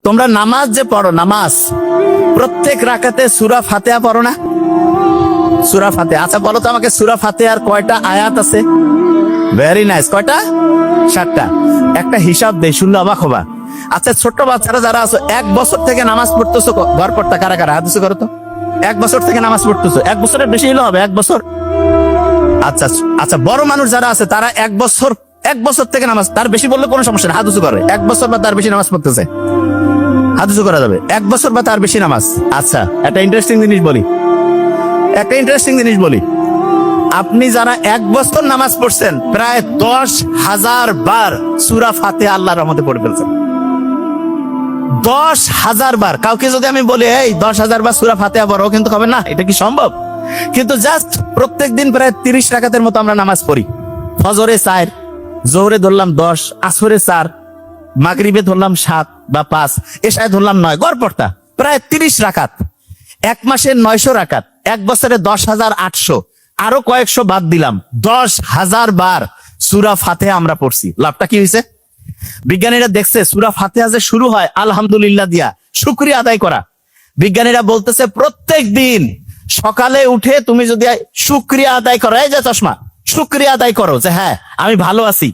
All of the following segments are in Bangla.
তোমরা নামাজ যে পড়ো, নামাজ প্রত্যেক রাকাতে সূরা ফাতিহা পড়ো না? সূরা ফাতিহা, আচ্ছা বলো তো আমাকে, সূরা ফাতিহার কয়টা আয়াত আছে? ভেরি নাইস, কয়টা? 7টা। একটা হিসাব দেই, শুনলে অবাক হবা। আচ্ছা ছোট্ট বাচ্চারা যারা আছো, 1 বছর থেকে নামাজ পড়তেছো, ঘর পড়তা কারা কারা? হাত উঁচু করো তো। 1 বছর থেকে নামাজ পড়তেছো, 1 বছরের বেশি হলে হবে 1 বছর। আচ্ছা আচ্ছা, বড় মানুষ যারা আছে তারা 1 বছর থেকে নামাজ, তার বেশি বললে কোনো সমস্যা নেই, হাত উঁচু করে। 1 বছর বা তার বেশি নামাজ পড়তেছে, হাত উঁচু করা যাবে। 1 বছর বা তার বেশি নামাজ। আচ্ছা একটা ইন্টারেস্টিং জিনিস বলি, আপনি যারা 1 বছর নামাজ পড়ছেন, প্রায় 10,000 বার সূরা ফাতিহা আল্লাহর রহমতে পড়ে ফেলছেন। 10,000 বার। কাউকে যদি আমি বলি এই 10,000 বার সূরা ফাতিহা পড়ো, কিন্তু হবে না, এটা কি সম্ভব? কিন্তু জাস্ট প্রত্যেকদিন প্রায় 30 রাকাতের মতো আমরা নামাজ পড়ি। ফজরে 4, জোহরে ধরলাম 10, আসরে 4, মাগরিবে ধরলাম 7 বা 5, এশায় ধরলাম 9, গড় পড়তা প্রায় 30 রাকাত। 1 মাসে 900 রাকাত, 1 বছরে 10,800, আরো কয়েকশো বাদ দিলাম, 10,000 বার সূরা ফাতিহা আমরা পড়ছি। লাভটা কি হয়েছে? বিজ্ঞানীরা দেখছে সূরা ফাতিহা যে শুরু হয় আলহামদুলিল্লাহ দিয়া, শুকরিয়া আদায় করা। বিজ্ঞানীরা বলতেছে প্রত্যেক দিন সকালে উঠে তুমি যদি শুকরিয়া আদায় করো, এই যে চশমা, শুকরিয়া আদায় করো যে হ্যাঁ আমি ভালো আছি,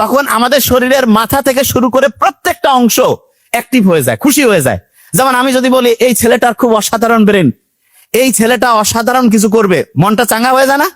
তখন আমাদের শরীরের মাথা থেকে শুরু করে প্রত্যেকটা অংশ অ্যাক্টিভ হয়ে যায়, খুশি হয়ে যায়। যেমন আমি যদি বলি এই ছেলেটার খুব অসাধারণ ব্রেন, এই ছেলেটা অসাধারণ কিছু করবে, মনটা চাঙ্গা হয়ে যায় না?